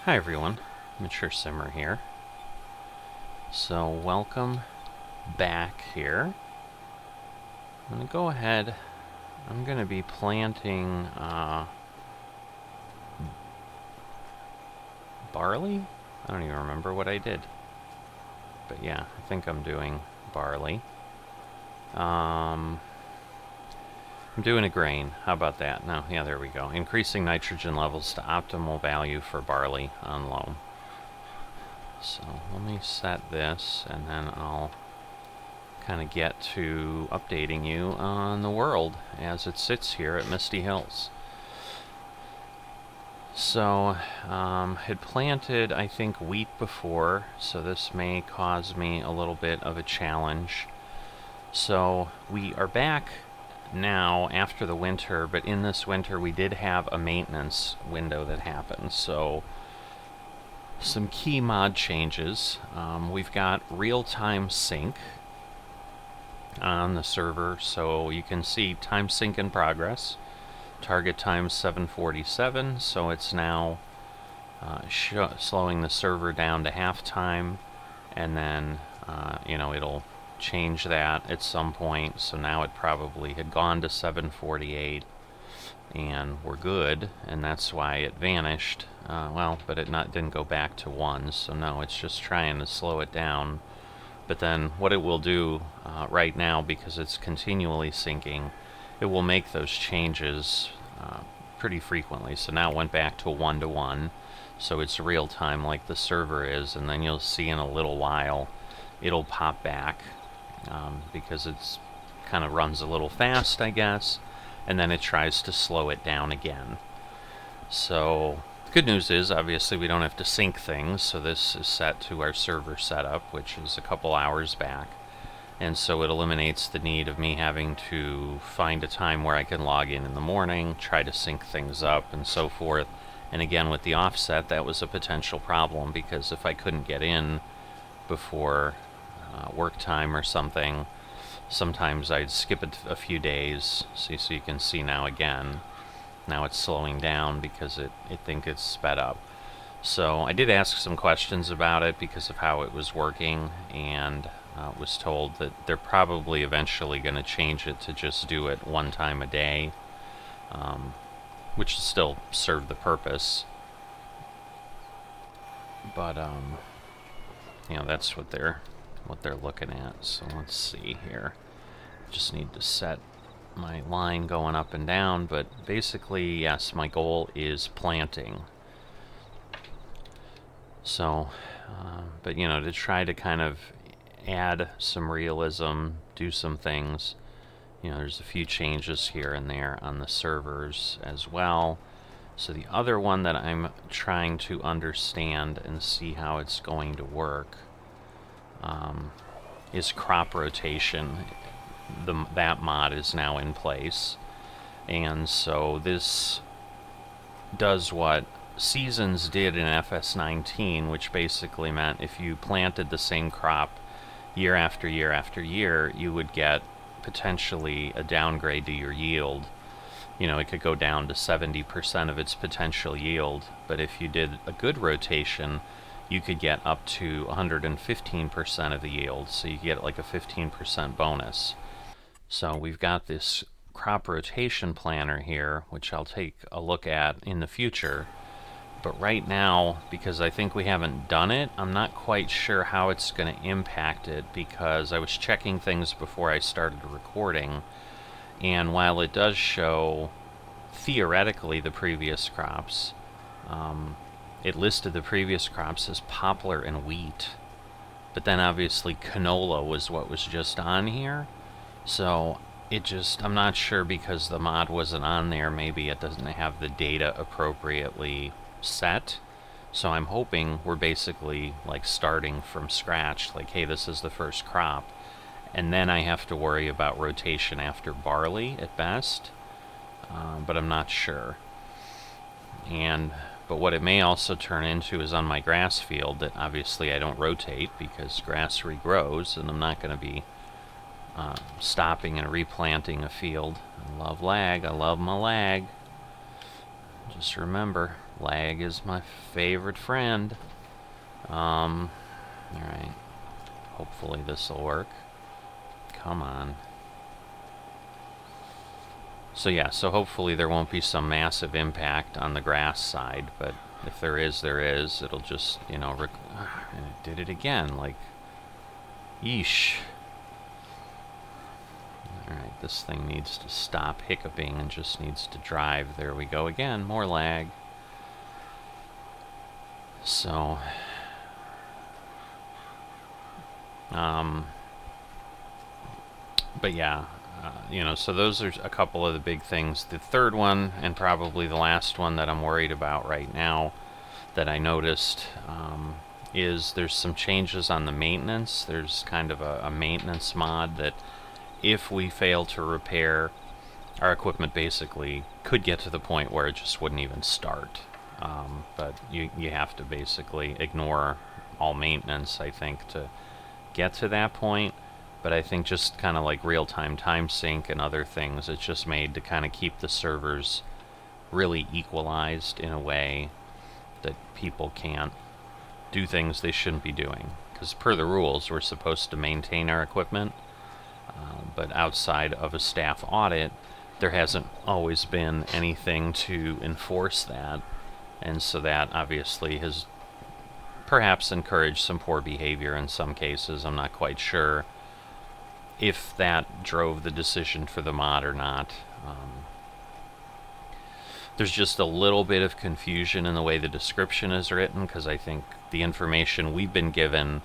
Hi everyone, Mature Simmer here. So welcome back here. I'm going to go ahead, I'm going to be planting barley? I don't even remember what I did. But yeah, I think I'm doing barley. I'm doing a grain. How about that? No, yeah, there we go. Increasing nitrogen levels to optimal value for barley on loam. So let me set this, and then I'll kind of get to updating you on the world as it sits here at Misty Hills. So, had planted, I think, wheat before, so this may cause me a little bit of a challenge. So, we are back now after the winter, but in this winter we did have a maintenance window that happened. So, some key mod changes. We've got real-time sync on the server, so you can see time sync in progress. Target time 7:47, so it's now slowing the server down to halftime, and then it'll change that at some point. So now it probably had gone to 7:48, and we're good, and that's why it vanished. But it didn't go back to 1, so no, it's just trying to slow it down. But then what it will do right now, because it's continually syncing, it will make those changes pretty frequently. So now it went back to 1-to-1, so it's real time like the server is, and then you'll see in a little while it'll pop back because it's kind of runs a little fast, I guess, and then it tries to slow it down again. So the good news is, obviously, we don't have to sync things, so this is set to our server setup, which is a couple hours back. And so it eliminates the need of me having to find a time where I can log in the morning, try to sync things up, and so forth. And again, with the offset, that was a potential problem, because if I couldn't get in before work time or something, sometimes I'd skip a few days. So you can see now again, now it's slowing down because it thinks it's sped up. So I did ask some questions about it because of how it was working, and was told that they're probably eventually going to change it to just do it one time a day, which will still serve the purpose. But that's what they're looking at. So let's see here. Just need to set my line going up and down, but basically, yes, my goal is planting. So, but to try to kind of add some realism, do some things. There's a few changes here and there on the servers as well. So the other one that I'm trying to understand and see how it's going to work is crop rotation. That mod is now in place, and so this does what Seasons did in FS19, which basically meant if you planted the same crop year after year after year, you would get potentially a downgrade to your yield. It could go down to 70% of its potential yield, but if you did a good rotation, you could get up to 115% of the yield, so you get like a 15% bonus. So we've got this crop rotation planner here, which I'll take a look at in the future. But right now, because I think we haven't done it, I'm not quite sure how it's going to impact it, because I was checking things before I started recording, and while it does show theoretically the previous crops, it listed the previous crops as poplar and wheat, but then obviously canola was what was just on here. So I'm not sure, because the mod wasn't on there, maybe it doesn't have the data appropriately set. So I'm hoping we're basically like starting from scratch, like, hey, this is the first crop, and then I have to worry about rotation after barley at best, but I'm not sure. But what it may also turn into is on my grass field, that obviously I don't rotate because grass regrows, and I'm not going to be stopping and replanting a field. I love lag. I love my lag. Just remember, Lag is my favorite friend. Alright. Hopefully this'll work. Come on. So yeah, so hopefully there won't be some massive impact on the grass side, but if there is, there is. It'll just, you know, and it did it again, like, yeesh. Alright, this thing needs to stop hiccuping and just needs to drive. There we go again, more lag. So, but yeah, you know, so those are a couple of the big things. The third one, and probably the last one that I'm worried about right now that I noticed, is there's some changes on the maintenance. There's kind of a maintenance mod that if we fail to repair, our equipment basically could get to the point where it just wouldn't even start. But you have to basically ignore all maintenance, I think, to get to that point. But I think just kind of like real-time time sync and other things, it's just made to kind of keep the servers really equalized in a way that people can't do things they shouldn't be doing. Because per the rules, we're supposed to maintain our equipment, but outside of a staff audit, there hasn't always been anything to enforce that, and so that obviously has perhaps encouraged some poor behavior in some cases. I'm not quite sure if that drove the decision for the mod or not. There's just a little bit of confusion in the way the description is written, because I think the information we've been given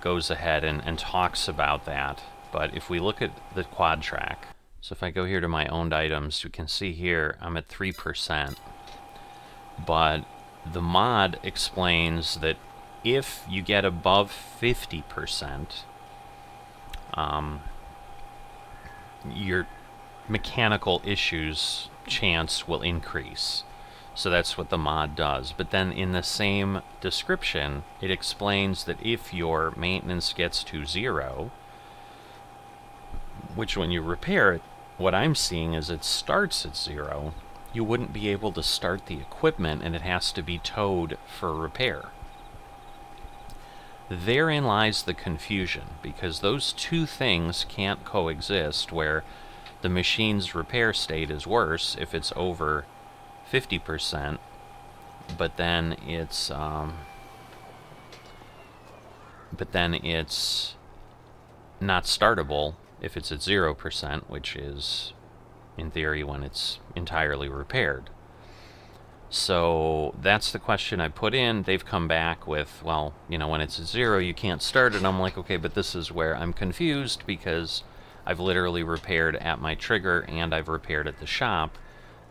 goes ahead and talks about that. But if we look at the quad track, so if I go here to my owned items, you can see here I'm at 3%. But the mod explains that if you get above 50%, your mechanical issues chance will increase. So that's what the mod does. But then in the same description, it explains that if your maintenance gets to 0, which when you repair it, what I'm seeing is it starts at 0, you wouldn't be able to start the equipment and it has to be towed for repair. Therein lies the confusion, because those two things can't coexist, where the machine's repair state is worse if it's over 50%, but then it's not startable if it's at 0%, which is in theory when it's entirely repaired. So that's the question I put in. They've come back with, well, you know, when it's at 0, you can't start it. I'm like, okay, but this is where I'm confused, because I've literally repaired at my trigger and I've repaired at the shop,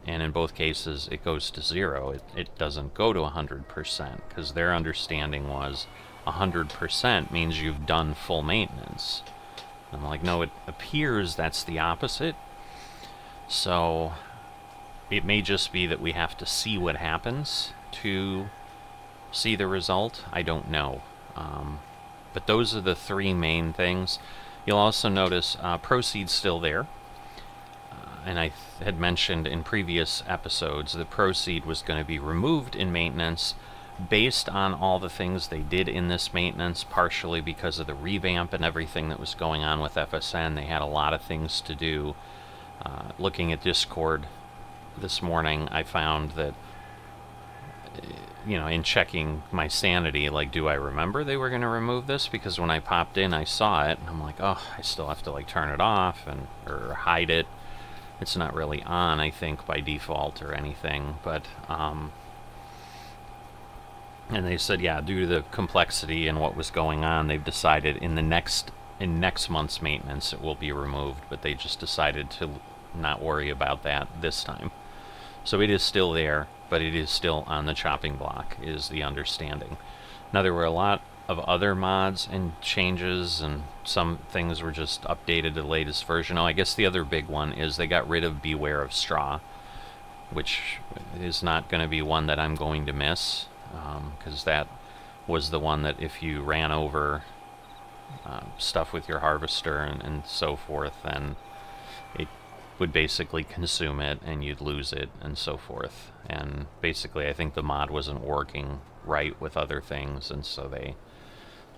and in both cases it goes to 0. It doesn't go to 100%, because their understanding was 100% means you've done full maintenance. I'm like, no, it appears that's the opposite. So it may just be that we have to see what happens to see the result. I don't know. But those are the three main things. You'll also notice Proceed's still there. And I had mentioned in previous episodes that Proceed was going to be removed in maintenance based on all the things they did in this maintenance, partially because of the revamp and everything that was going on with FSN. They had a lot of things to do. Looking at Discord this morning, I found that, you know, in checking my sanity, like, do I remember they were going to remove this? Because when I popped in, I saw it, and I'm like, oh, I still have to, like, turn it off or hide it. It's not really on, I think, by default or anything, but, and they said, yeah, due to the complexity and what was going on, they've decided in next month's maintenance it will be removed, but they just decided to not worry about that this time. So it is still there, but it is still on the chopping block, is the understanding. Now, there were a lot of other mods and changes, and some things were just updated to the latest version. Oh, I guess the other big one is they got rid of Beware of Straw, which is not going to be one that I'm going to miss, because that was the one that if you ran over stuff with your harvester and so forth, then would basically consume it and you'd lose it and so forth. And basically I think the mod wasn't working right with other things, and so they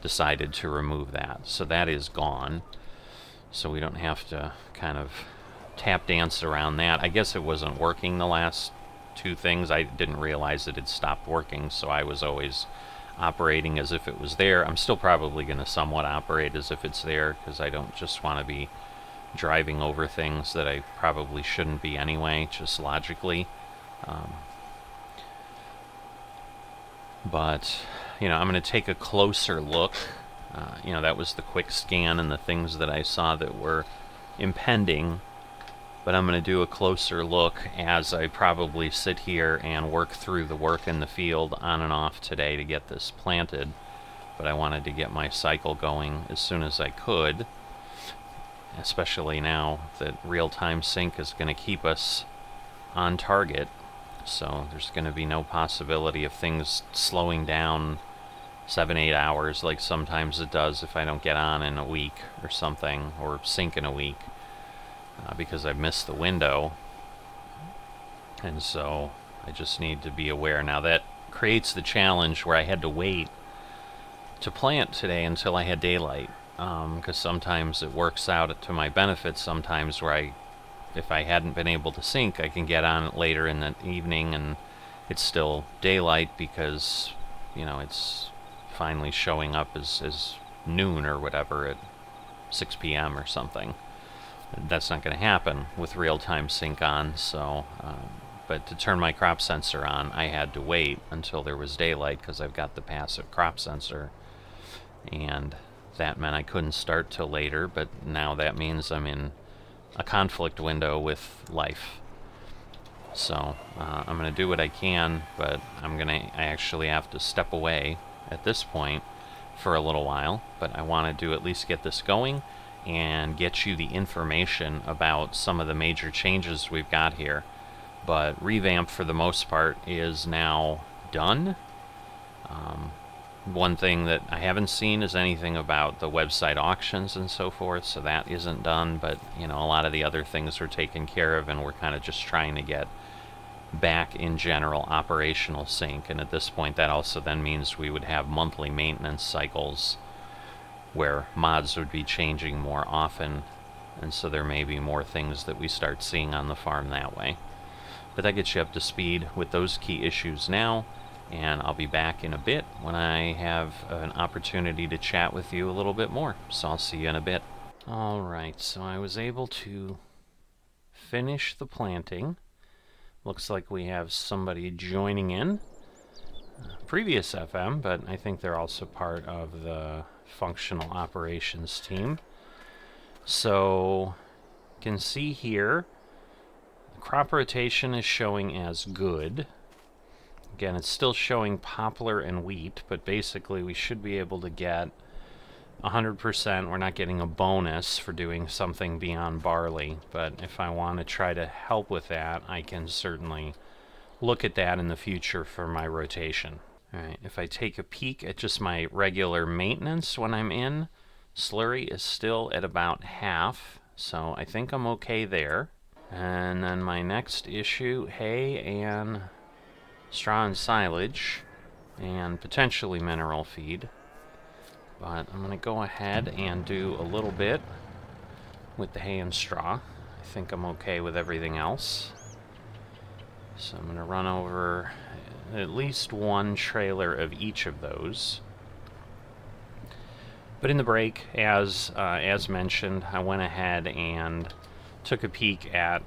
decided to remove that. So that is gone. So we don't have to kind of tap dance around that. I guess it wasn't working the last two things. I didn't realize it had stopped working, so I was always operating as if it was there. I'm still probably going to somewhat operate as if it's there, because I don't just want to be driving over things that I probably shouldn't be anyway, just logically. But, you know, I'm going to take a closer look. You know, that was the quick scan and the things that I saw that were impending. But I'm going to do a closer look as I probably sit here and work through the work in the field on and off today to get this planted. But I wanted to get my cycle going as soon as I could, especially now that real-time sync is going to keep us on target. So there's going to be no possibility of things slowing down 7-8 hours like sometimes it does if I don't get on in a week or something, or sync in a week. Because I missed the window, and so I just need to be aware. Now that creates the challenge where I had to wait to plant today until I had daylight, because sometimes it works out to my benefit, sometimes where if I hadn't been able to sync, I can get on it later in the evening and it's still daylight because, you know, it's finally showing up as noon or whatever at 6 p.m. or something. That's not going to happen with real-time sync on, so, but to turn my crop sensor on, I had to wait until there was daylight because I've got the passive crop sensor, and that meant I couldn't start till later, but now that means I'm in a conflict window with life. So, I'm going to do what I can, but I actually have to step away at this point for a little while, but I wanted to at least get this going and get you the information about some of the major changes we've got here. But Revamp, for the most part, is now done. One thing that I haven't seen is anything about the website auctions and so forth, so that isn't done, but, you know, a lot of the other things are taken care of, and we're kind of just trying to get back in general operational sync. And at this point, that also then means we would have monthly maintenance cycles where mods would be changing more often, and so there may be more things that we start seeing on the farm that way. But that gets you up to speed with those key issues now, and I'll be back in a bit when I have an opportunity to chat with you a little bit more. So I'll see you in a bit. Alright, so I was able to finish the planting. Looks like we have somebody joining in. Previous FM, but I think they're also part of the functional operations team. So you can see here the crop rotation is showing as good. Again, it's still showing poplar and wheat, but basically we should be able to get 100%. We're not getting a bonus for doing something beyond barley, but if I want to try to help with that, I can certainly look at that in the future for my rotation. Alright, if I take a peek at just my regular maintenance when I'm in, slurry is still at about half, so I think I'm okay there. And then my next issue, hay and straw and silage, and potentially mineral feed. But I'm going to go ahead and do a little bit with the hay and straw. I think I'm okay with everything else. So I'm going to run over at least one trailer of each of those. But in the break, as mentioned, I went ahead and took a peek at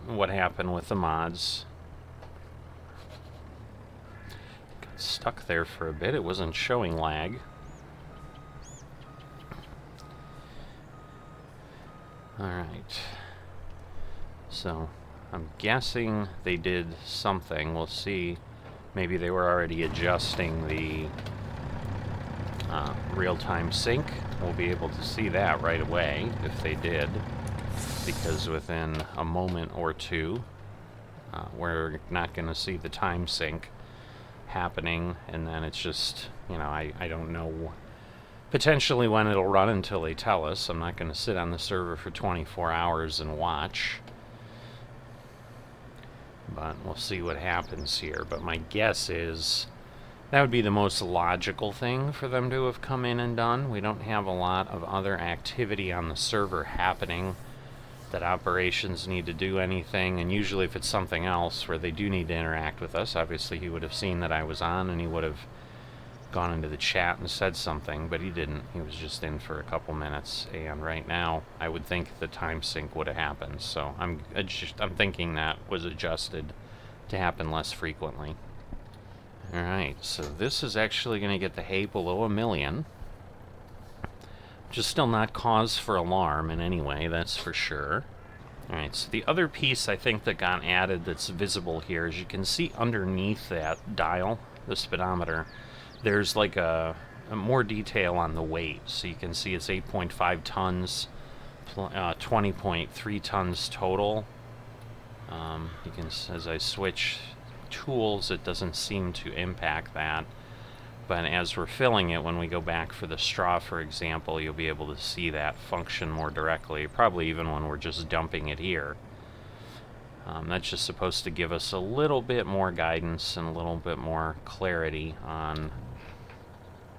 what happened with the mods. Got stuck there for a bit. It wasn't showing lag. Alright. So I'm guessing they did something. We'll see. Maybe they were already adjusting the real-time sync. We'll be able to see that right away if they did, because within a moment or two we're not going to see the time sync happening, and then it's just, you know, I don't know potentially when it'll run until they tell us. I'm not going to sit on the server for 24 hours and watch. But we'll see what happens here. But my guess is that would be the most logical thing for them to have come in and done. We don't have a lot of other activity on the server happening that operations need to do anything, and usually if it's something else where they do need to interact with us, obviously he would have seen that I was on and he would have gone into the chat and said something, but he didn't. He was just in for a couple minutes, and right now I would think the time sync would have happened, so I'm thinking that was adjusted to happen less frequently. Alright, so this is actually going to get the hay below 1 million. Which is still not cause for alarm in any way, that's for sure. Alright, so the other piece I think that got added that's visible here is you can see underneath that dial, the speedometer, there's like a more detail on the weight. So you can see it's 8.5 tons, 20.3 tons total. You can, as I switch tools, it doesn't seem to impact that. But as we're filling it, when we go back for the straw, for example, you'll be able to see that function more directly, probably even when we're just dumping it here. That's just supposed to give us a little bit more guidance and a little bit more clarity on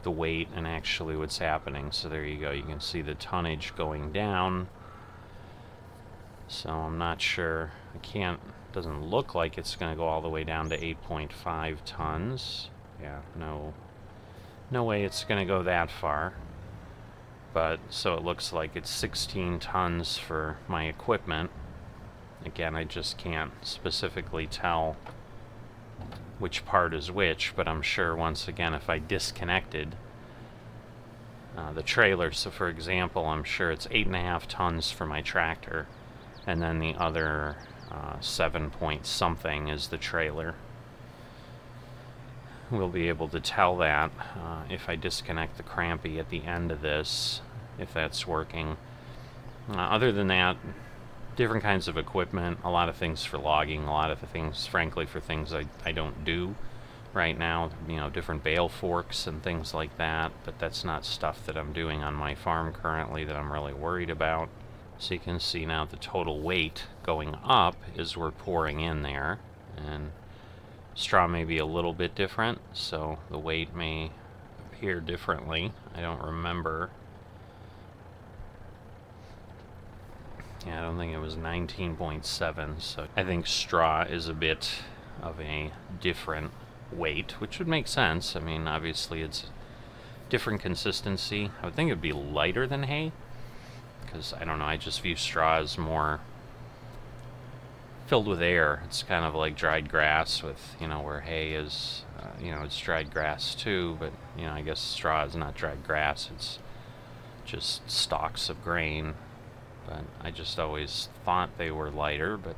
the weight and actually what's happening. So there you go, you can see the tonnage going down. So I'm not sure, doesn't look like it's going to go all the way down to 8.5 tons. Yeah, no way it's going to go that far. But, so it looks like it's 16 tons for my equipment. Again, I just can't specifically tell which part is which, but I'm sure, once again, if I disconnected the trailer, so for example, I'm sure it's 8.5 tons for my tractor, and then the other 7 point something is the trailer. We'll be able to tell that if I disconnect the crampy at the end of this, if that's working. Other than that, different kinds of equipment, a lot of things for logging, a lot of the things, frankly, for things I don't do right now, you know, different bale forks and things like that, but that's not stuff that I'm doing on my farm currently that I'm really worried about. So you can see now the total weight going up is we're pouring in there, and straw may be a little bit different, so the weight may appear differently. I don't remember. Yeah, I don't think it was 19.7, so I think straw is a bit of a different weight, which would make sense. I mean, obviously it's different consistency. I would think it would be lighter than hay, because, I don't know, I just view straw as more filled with air. It's kind of like dried grass with, you know, where hay is, you know, it's dried grass too, but, you know, I guess straw is not dried grass, it's just stalks of grain. But I just always thought they were lighter, but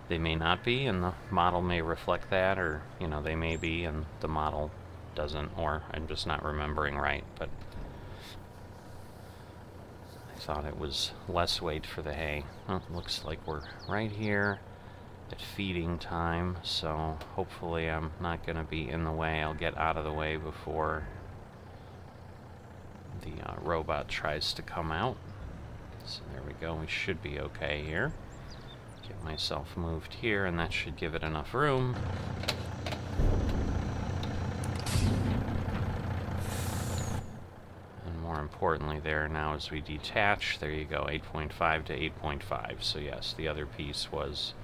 they may not be, and the model may reflect that, or, you know, they may be and the model doesn't, or I'm just not remembering right, but I thought it was less weight for the hay. Well, looks like we're right here at feeding time, so hopefully I'm not going to be in the way. I'll get out of the way before the robot tries to come out. So there we go, we should be okay here. Get myself moved here, and that should give it enough room. And more importantly there, now as we detach, there you go, 8.5 to 8.5. So yes, the other piece was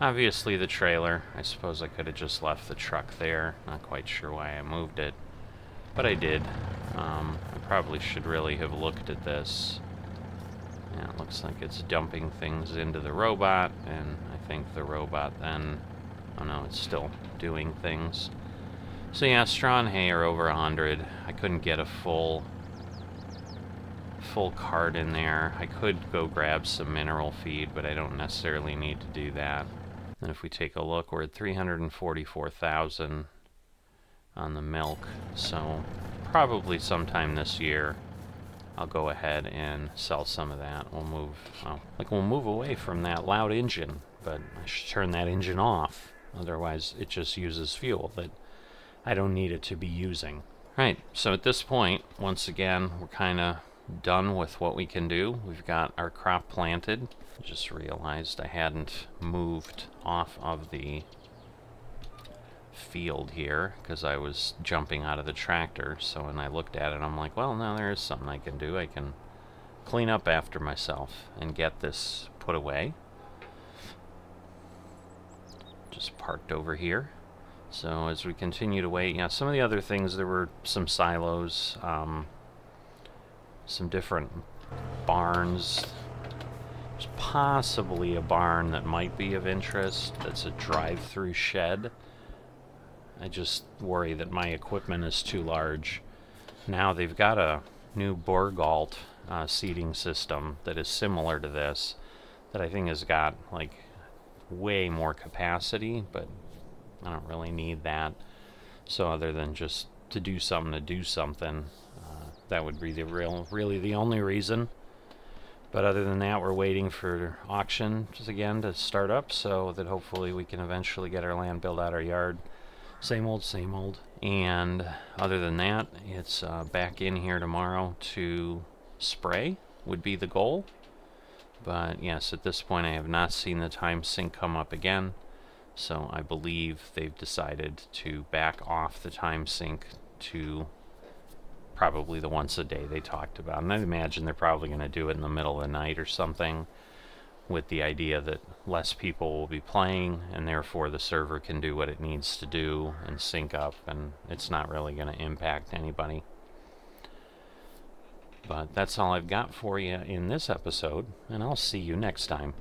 obviously the trailer. I suppose I could have just left the truck there. Not quite sure why I moved it, but I did. I probably should really have looked at this. Yeah, it looks like it's dumping things into the robot, and I think the robot then, oh no, it's still doing things. So yeah, straw and hay are over 100. I couldn't get a full cart in there. I could go grab some mineral feed, but I don't necessarily need to do that. And if we take a look, we're at 344,000 on the milk, so probably sometime this year I'll go ahead and sell some of that. We'll move away from that loud engine, but I should turn that engine off. Otherwise, it just uses fuel that I don't need it to be using. Right, so at this point, once again, we're kind of done with what we can do. We've got our crop planted. Just realized I hadn't moved off of the field here because I was jumping out of the tractor. So when I looked at it, I'm like, well, now there is something I can do. I can clean up after myself and get this put away. Just parked over here. So as we continue to wait, yeah, some of the other things, there were some silos, some different barns. There's possibly a barn that might be of interest that's a drive-through shed. I just worry that my equipment is too large. Now they've got a new Borgalt seating system that is similar to this, that I think has got like way more capacity, but I don't really need that. So other than just to do something, that would be really the only reason. But other than that, we're waiting for auctions again to start up, so that hopefully we can eventually get our land, build out our yard. Same old, same old. And other than that, it's back in here tomorrow to spray would be the goal. But yes, at this point I have not seen the time sync come up again. So I believe they've decided to back off the time sync to probably the once a day they talked about. And I imagine they're probably going to do it in the middle of the night or something, with the idea that less people will be playing and therefore the server can do what it needs to do and sync up, and it's not really going to impact anybody. But that's all I've got for you in this episode, and I'll see you next time.